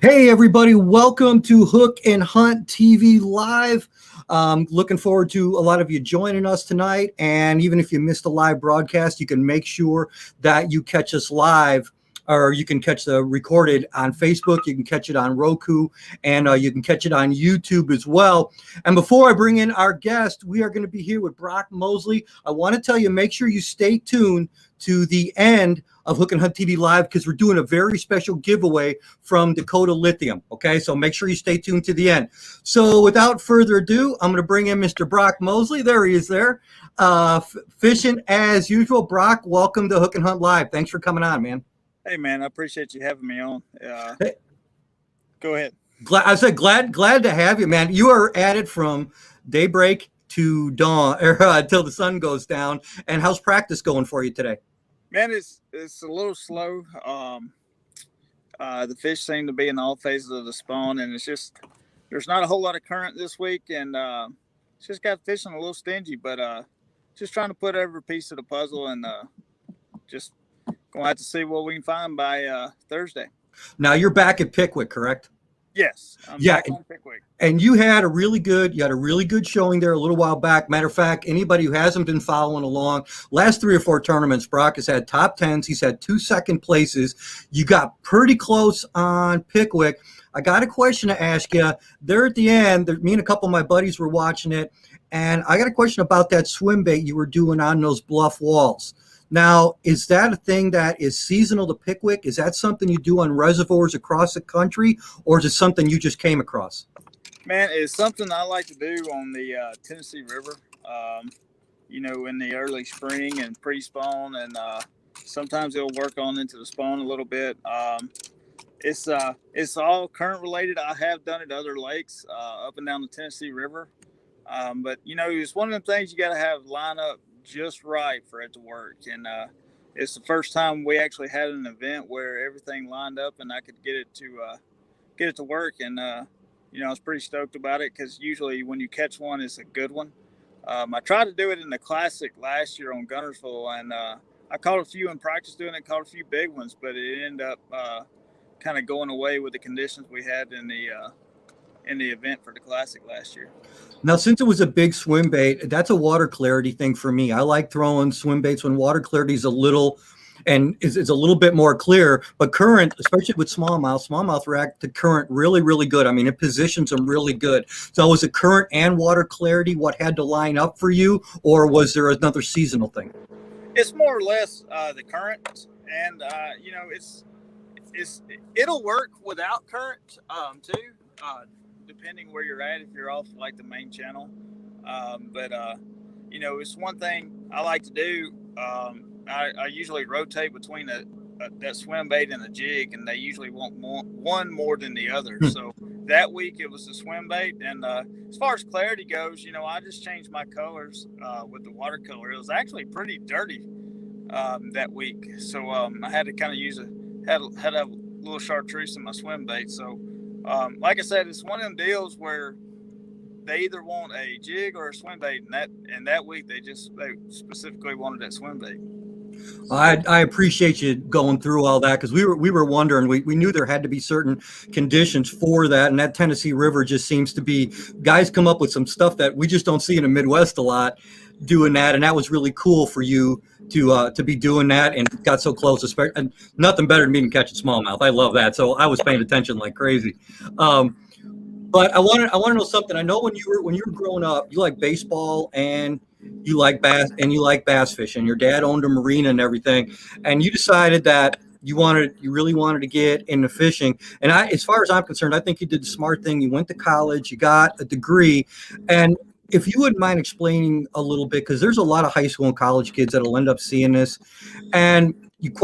Hey, everybody, welcome to Hook and Hunt TV Live. Looking forward to a lot of you joining us tonight. And even if you missed the live broadcast, you can make sure that you catch us live, or you can catch the recorded on Facebook. You can catch it on Roku, and you can catch it on YouTube as well. And before I bring in our guest, we are going to be here with Brock Mosley. I want to tell you, make sure you stay tuned to the end of Hook and Hunt TV Live because we're doing a very special giveaway from Dakota Lithium. Okay, so make sure you stay tuned to the end. So without further ado, I'm going to bring in Mr. Brock Mosley. There he is there. Fishing as usual. Brock, welcome to Hook and Hunt Live. Thanks for coming on, man. Hey, man, I appreciate you having me on. Hey, Go ahead. glad to have you, man. You are at it from daybreak to dawn, or until the sun goes down. And how's practice going for you today? Man, it's a little slow. The fish seem to be in all phases of the spawn, and it's just there's not a whole lot of current this week, and it's just got fishing a little stingy. But just trying to put every piece of the puzzle, and just gonna have to see what we can find by Thursday. Now you're back at Pickwick, correct? Yes, I'm Yeah, back on Pickwick. and you had a really good showing there a little while back. Matter of fact, anybody who hasn't been following along, last 3 or 4 tournaments, Brock has had top tens. He's had 2 second places. You got pretty close on Pickwick. I got a question to ask you. There at the end, me and a couple of my buddies were watching it, and I got a question about that swim bait you were doing on those bluff walls. Now, is that a thing that is seasonal to Pickwick? Is that something you do on reservoirs across the country, or is it something you just came across? Man, it's something I like to do on the Tennessee River. In the early spring and pre-spawn, and sometimes it'll work on into the spawn a little bit. It's all current related. I have done it at other lakes up and down the Tennessee River, but it's one of them things you got to have line up just right for it to work. And it's the first time we actually had an event where everything lined up and I could get it to work. And I was pretty stoked about it because usually when you catch one, it's a good one. I tried to do it in the Classic last year on Guntersville, and I caught a few in practice doing it, caught a few big ones, but it ended up kind of going away with the conditions we had in the event for the Classic last year. Now, since it was a big swim bait, that's a water clarity thing for me. I like throwing swim baits when water clarity is a little bit more clear. But current, especially with smallmouth react to current really, really good. I mean, it positions them really good. So was it current and water clarity what had to line up for you, or was there another seasonal thing? It's more or less the current, and it'll work without current too. Depending where you're at, if you're off like the main channel. But it's one thing I like to do. I usually rotate between that swim bait and the jig, and they usually want one more than the other. So that week it was the swim bait. And as far as clarity goes, I just changed my colors with the watercolor. It was actually pretty dirty that week. So I had to kind of had a little chartreuse in my swim bait. So like I said, it's one of them deals where they either want a jig or a swim bait, and that week they specifically wanted that swim bait. I appreciate you going through all that because we were wondering. We knew there had to be certain conditions for that, and that Tennessee River just seems to be guys come up with some stuff that we just don't see in the Midwest a lot doing that, and that was really cool for you to be doing that and got so close. And nothing better than me than catching smallmouth. I love that, so I was paying attention like crazy. But I want to know something. I know when you were growing up, you like baseball and you like bass fishing. Your dad owned a marina and everything, and you decided that you really wanted to get into fishing. And as far as I'm concerned, I think you did the smart thing. You went to college, you got a degree, and if you wouldn't mind explaining a little bit, because there's a lot of high school and college kids that'll end up seeing this, and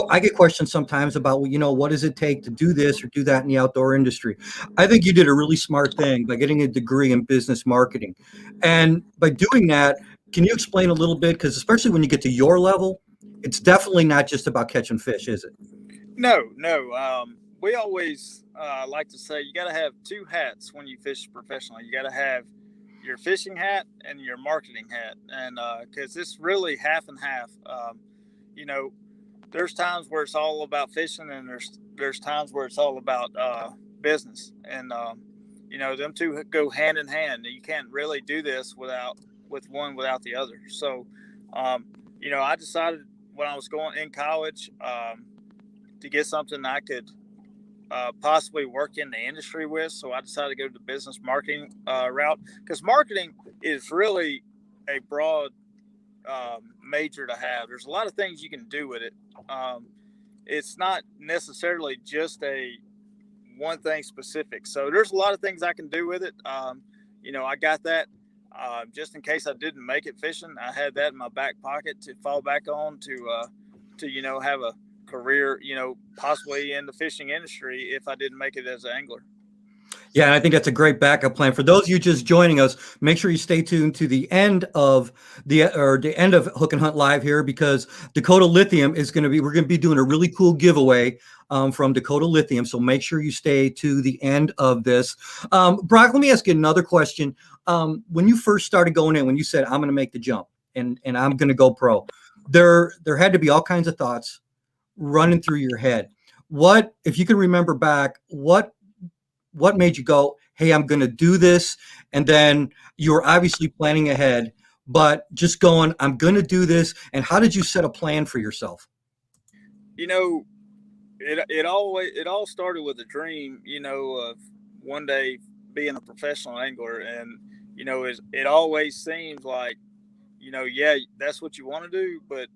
I get questions sometimes about, what does it take to do this or do that in the outdoor industry? I think you did a really smart thing by getting a degree in business marketing. And by doing that, can you explain a little bit? Because especially when you get to your level, it's definitely not just about catching fish, is it? No. We always like to say you got to have 2 hats when you fish professionally. You got to have your fishing hat and your marketing hat. And because it's really half and half. There's times where it's all about fishing, and there's times where it's all about business, and them two go hand in hand. You can't really do this with one without the other. So, I decided when I was going in college to get something I could possibly work in the industry with. So I decided to go the business marketing route, because marketing is really a broad major to have. There's a lot of things you can do with it. It's not necessarily just a one thing specific. So there's a lot of things I can do with it. I got that just in case I didn't make it fishing. I had that in my back pocket to fall back on to have a career, possibly in the fishing industry if I didn't make it as an angler. Yeah, and I think that's a great backup plan. For those of you just joining us, make sure you stay tuned to the end of the end of Hook and Hunt Live here, because Dakota Lithium we're going to be doing a really cool giveaway from Dakota Lithium. So make sure you stay to the end of this. Brock, let me ask you another question. When you first started going in, when you said, I'm going to make the jump and I'm going to go pro, there had to be all kinds of thoughts running through your head. What, if you can remember back, what made you go, hey, I'm going to do this? And then you were obviously planning ahead, but just going, I'm going to do this. And how did you set a plan for yourself? It all started with a dream, of one day being a professional angler. And, it always seems like, yeah, that's what you want to do, but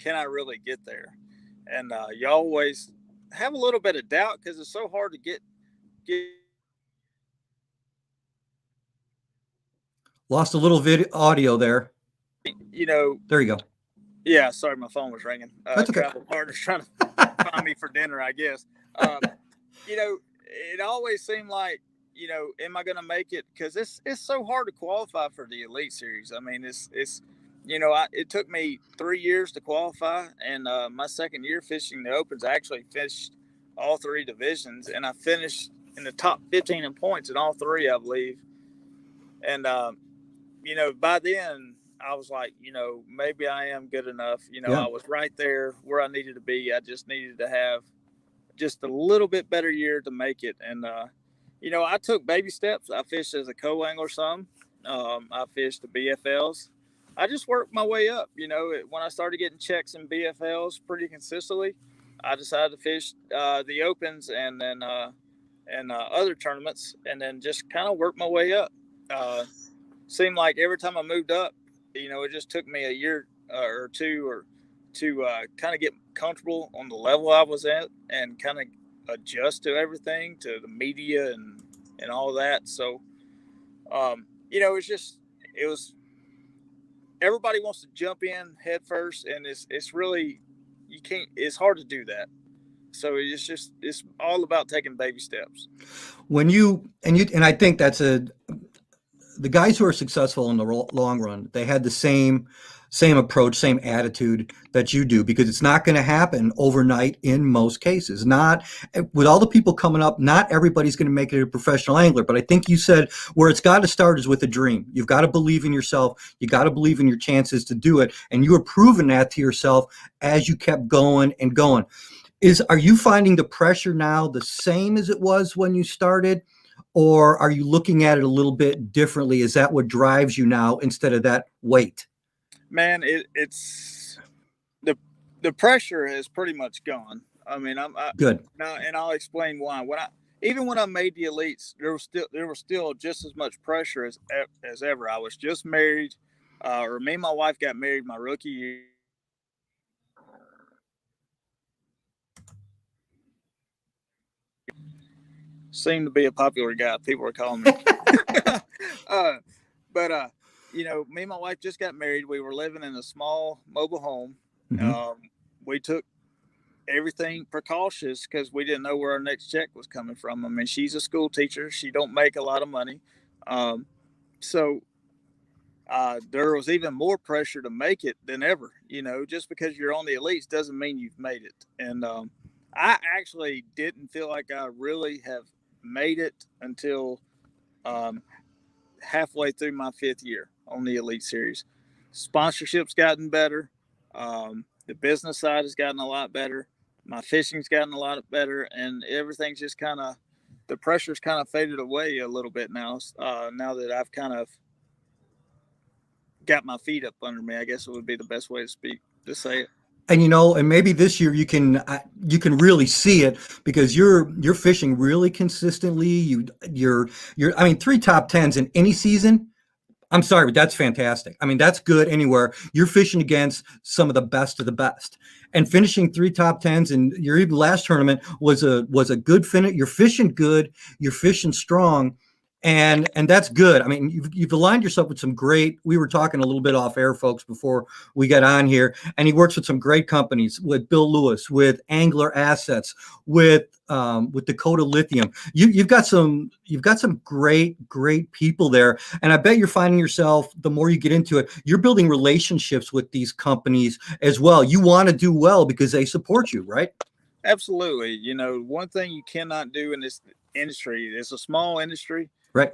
can I really get there? And you always have a little bit of doubt because it's so hard to get. Lost a little video audio there. There you go. Yeah, sorry, my phone was ringing. That's okay. Travel partners trying to find me for dinner, I guess. It always seemed like, am I going to make it? Because it's so hard to qualify for the Elite Series. I mean, it took me 3 years to qualify, and my second year fishing the Opens, I actually fished all three divisions, and I finished in the top 15 in points in all three, I believe. And by then I was like, maybe I am good enough. Yeah. I was right there where I needed to be. I just needed to have just a little bit better year to make it. And, I took baby steps. I fished as a co-angler some. I fished the BFLs. I just worked my way up. When I started getting checks in BFLs pretty consistently, I decided to fish the Opens and then other tournaments, and then just kind of work my way up. Seemed like every time I moved up, it just took me a year or two to kind of get comfortable on the level I was at and kind of adjust to everything, to the media and all that. So, it was everybody wants to jump in head first, and it's really, it's hard to do that. So it's all about taking baby steps. And I think that's the guys who are successful in the long run, they had the same approach, same attitude that you do, because it's not going to happen overnight in most cases. Not with all the people coming up, not everybody's going to make it a professional angler. But I think you said where it's got to start is with a dream. You've got to believe in yourself. You got to believe in your chances to do it. And you were proving that to yourself as you kept going and going. Are you finding the pressure now the same as it was when you started? Or are you looking at it a little bit differently? Is that what drives you now instead of that weight? Man, it's the pressure has pretty much gone. I mean, good now, and I'll explain why. When I made the Elites, there was still just as much pressure as ever. I was just married, or me and my wife got married my rookie year. Seemed to be a popular guy. People were calling me. But me and my wife just got married. We were living in a small mobile home. Mm-hmm. We took everything precautious because we didn't know where our next check was coming from. I mean, she's a school teacher. She don't make a lot of money. So there was even more pressure to make it than ever. Just because you're on the Elites doesn't mean you've made it. And I actually didn't feel like I really have made it until halfway through my 5th year on the Elite Series. Sponsorship's gotten better. The business side has gotten a lot better. My fishing's gotten a lot better, and everything's just kind of the pressure's kind of faded away a little bit now. Now that I've kind of got my feet up under me, I guess it would be the best way to say it. And and maybe this year you can really see it because you're fishing really consistently. You're I mean, 3 top 10s in any season. I'm sorry, but that's fantastic. I mean, that's good anywhere. You're fishing against some of the best. And finishing 3 top 10s in your last tournament was a good finish. You're fishing good, you're fishing strong, and that's good. I mean, you've aligned yourself with some great. We were talking a little bit off air, folks, before we got on here, and he works with some great companies, with Bill Lewis, with Angler Assets, with Dakota Lithium. You've got some great people there, and I bet you're finding yourself, the more you get into it, you're building relationships with these companies as well. You want to do well because they support you, right? Absolutely. One thing you cannot do in this industry, it's a small industry, right?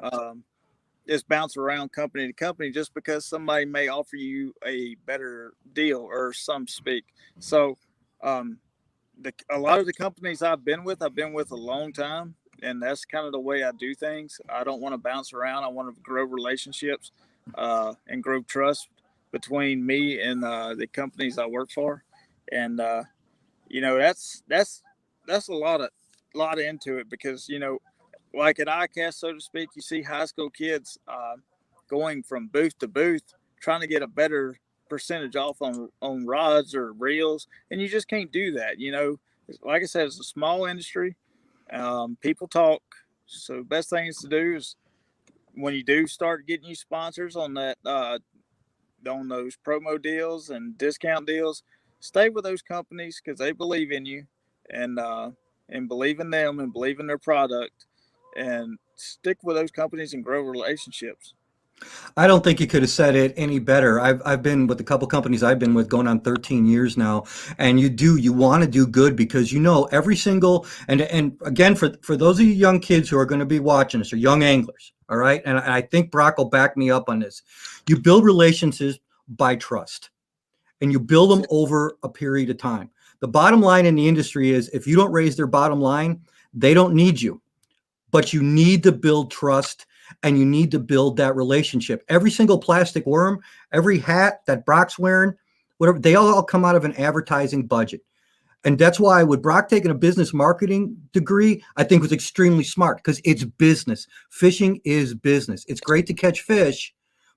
Just bounce around company to company just because somebody may offer you a better deal or some speak. So a lot of the companies I've been with a long time, and that's kind of the way I do things. I don't want to bounce around. I want to grow relationships and grow trust between me and the companies I work for. And that's a lot into it because like at ICAST, so to speak, you see high school kids going from booth to booth trying to get a better percentage off on rods or reels, and you just can't do that. Like I said, it's a small industry. People talk, so best things to do is when you do start getting you sponsors on that on those promo deals and discount deals, stay with those companies because they believe in you and believe in them and believe in their product, and stick with those companies and grow relationships. I don't think you could have said it any better. I've been with a couple companies I've been with going on 13 years now, and you want to do good because every single, and again, for those of you young kids who are going to be watching this, or young anglers, all right, and I think Brock will back me up on this. You build relationships by trust, and you build them over a period of time. The bottom line in the industry is if you don't raise their bottom line, they don't need you, but you need to build trust. And you need to build that relationship. Every single plastic worm, every hat that Brock's wearing, whatever, they all come out of an advertising budget. And that's why with Brock taking a business marketing degree, I think was extremely smart because it's business. Fishing is business. It's great to catch fish,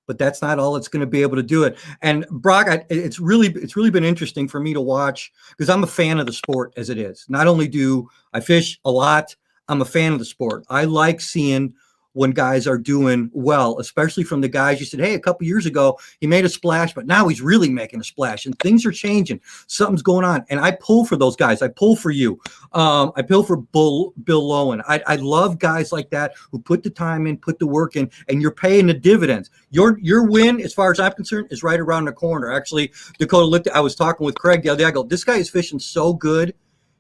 but that's not all it's going to be able to do it. And Brock, it's really been interesting for me to watch because I'm a fan of the sport as it is. Not only do I fish a lot, I'm a fan of the sport. I like seeing when guys are doing well, especially from the guys you said, hey, a couple years ago, he made a splash, but now he's really making a splash and things are changing. Something's going on. And I pull for those guys. I pull for you. I pull for Bill Lowen. I love guys like that who put the time in, put the work in, and you're paying the dividends. Your win, as far as I'm concerned, is right around the corner. Actually, Dakota, I was talking with Craig the other day. I go, this guy is fishing so good.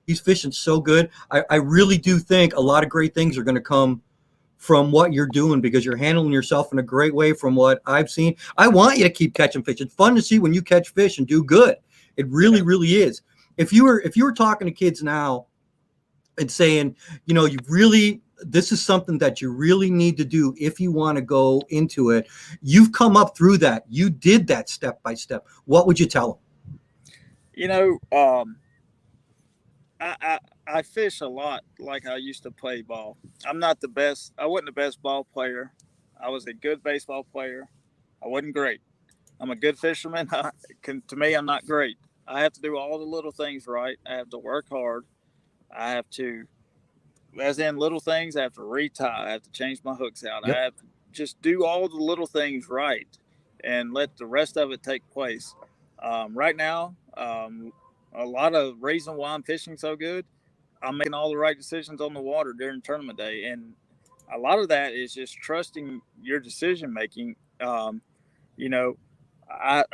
He's fishing so good. I really do think a lot of great things are going to come from what you're doing because you're handling yourself in a great way from what I've seen. I want you to keep catching fish. It's fun to see when you catch fish and do good. It really, really is. If you were talking to kids now and saying, this is something that you really need to do if you want to go into it, you've come up through that. You did that step by step. What would you tell them? I fish a lot like I used to play ball. I'm not the best. I wasn't the best ball player. I was a good baseball player. I wasn't great. I'm a good fisherman. To me, I'm not great. I have to do all the little things right. I have to work hard. I have to, as in little things, I have to retie. I have to change my hooks out. Yep. I have to just do all the little things right and let the rest of it take place. Right now, a lot of reason why I'm fishing so good, I'm making all the right decisions on the water during tournament day, and a lot of that is just trusting your decision making. I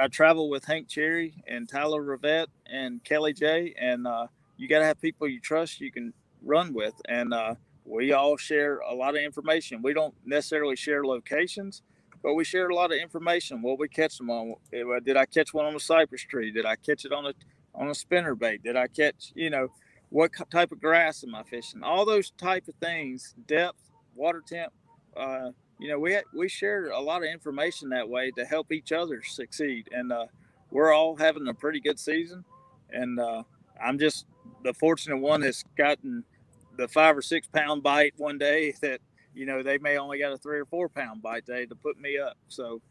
travel with Hank Cherry and Tyler Rivette and Kelly J, and you got to have people you trust you can run with, and we all share a lot of information. We don't necessarily share locations, but we share a lot of information. What we catch them on? Did I catch one on a cypress tree? Did I catch it on a spinner bait? Did I catch? what type of grass am I fishing? All those type of things, depth, water temp. We share a lot of information that way to help each other succeed, and we're all having a pretty good season. And I'm just the fortunate one that's gotten the 5 or 6 pound bite one day that they may only got a 3 or 4 pound bite day to put me up. So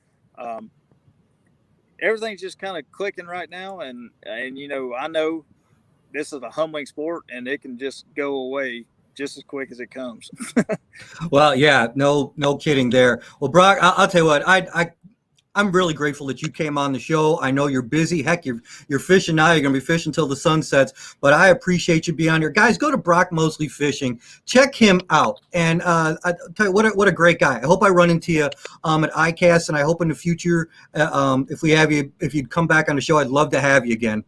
everything's just kind of clicking right now, and I know this is a humbling sport, and it can just go away just as quick as it comes. Well, yeah, no kidding there. Well, Brock, I'll tell you what, I'm really grateful that you came on the show. I know you're busy. Heck, you're fishing now. You're going to be fishing until the sun sets. But I appreciate you being on here. Guys, go to Brock Mosley Fishing. Check him out. And I tell you, what a great guy. I hope I run into you at ICAST, and I hope in the future, if you'd come back on the show, I'd love to have you again.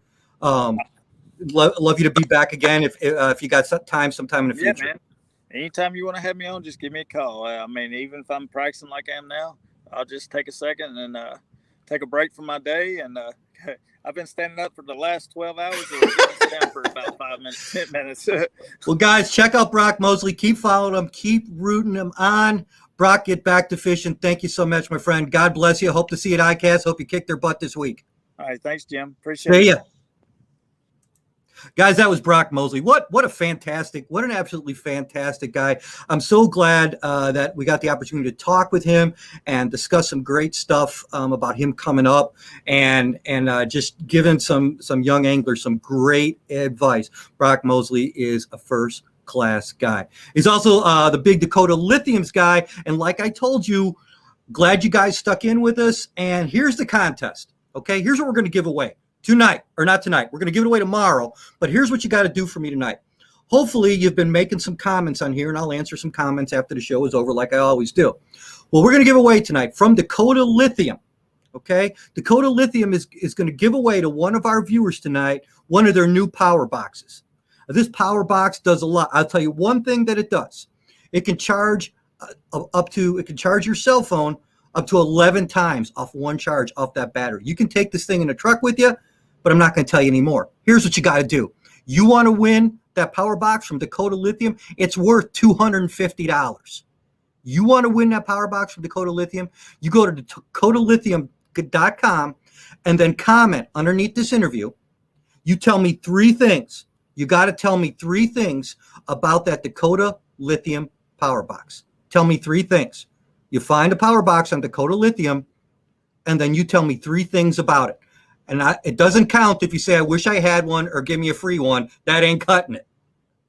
Love you to be back again if you got time sometime in the future. Yeah, man. Anytime you want to have me on, just give me a call. Even if I'm practicing like I am now, I'll just take a second and take a break from my day. And I've been standing up for the last 12 hours. So I'm down for about 5 minutes, 10 minutes. Well, guys, check out Brock Mosley. Keep following him. Keep rooting him on. Brock, get back to fishing. Thank you so much, my friend. God bless you. Hope to see you at ICAST. Hope you kick their butt this week. All right. Thanks, Jim. Appreciate it. See ya. Guys, that was Brock Mosley. What an absolutely fantastic guy. I'm so glad that we got the opportunity to talk with him and discuss some great stuff about him coming up and just giving some young anglers some great advice. Brock Mosley is a first-class guy. He's also the Big Dakota Lithiums guy. And like I told you, glad you guys stuck in with us. And here's the contest. Okay, here's what we're going to give away. Tonight, or not tonight. We're going to give it away tomorrow, but here's what you got to do for me tonight. Hopefully, you've been making some comments on here, and I'll answer some comments after the show is over like I always do. Well, we're going to give away tonight from Dakota Lithium, okay? Dakota Lithium is going to give away to one of our viewers tonight one of their new power boxes. Now, this power box does a lot. I'll tell you one thing that it does. It can charge it can charge your cell phone up to 11 times off one charge off that battery. You can take this thing in a truck with you, but I'm not going to tell you anymore. Here's what you got to do. You want to win that power box from Dakota Lithium? It's worth $250. You want to win that power box from Dakota Lithium? You go to dakotalithium.com and then comment underneath this interview. You tell me 3 things. You got to tell me 3 things about that Dakota Lithium power box. Tell me 3 things. You find a power box on Dakota Lithium, and then you tell me 3 things about it. And it doesn't count if you say, I wish I had one or give me a free one. That ain't cutting it.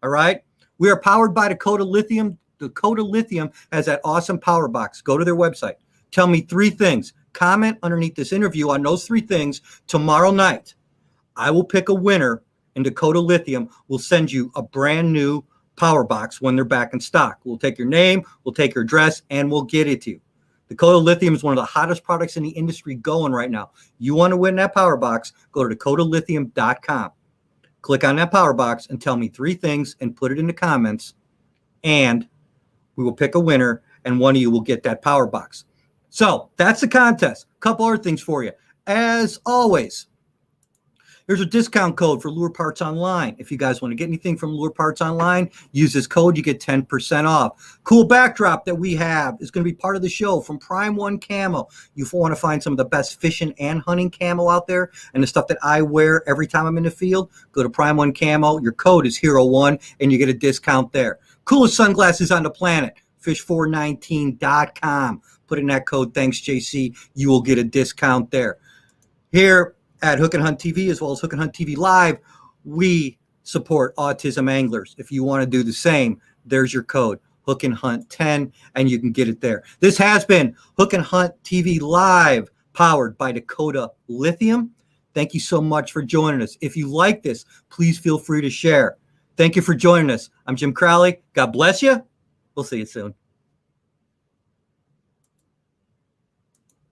All right? We are powered by Dakota Lithium. Dakota Lithium has that awesome power box. Go to their website. Tell me 3 things. Comment underneath this interview on those 3 things. Tomorrow night, I will pick a winner, and Dakota Lithium will send you a brand new power box when they're back in stock. We'll take your name, we'll take your address, and we'll get it to you. Dakota Lithium is one of the hottest products in the industry going right now. You want to win that power box, go to dakotalithium.com. Click on that power box and tell me 3 things and put it in the comments, and we will pick a winner, and one of you will get that power box. So that's the contest. A couple other things for you. As always, here's a discount code for Lure Parts Online. If you guys want to get anything from Lure Parts Online, use this code. You get 10% off. Cool backdrop that we have is going to be part of the show from Prime One Camo. You want to find some of the best fishing and hunting camo out there and the stuff that I wear every time I'm in the field, go to Prime One Camo. Your code is HERO1, and you get a discount there. Coolest sunglasses on the planet, fish419.com. Put in that code, thanks JC, you will get a discount there. Here at Hook and Hunt TV, as well as Hook and Hunt TV Live, we support autism anglers. If you want to do the same, there's your code, Hook and Hunt 10, and you can get it there. This has been Hook and Hunt TV Live, powered by Dakota Lithium. Thank you so much for joining us. If you like this, please feel free to share. Thank you for joining us. I'm Jim Crowley. God bless you. We'll see you soon.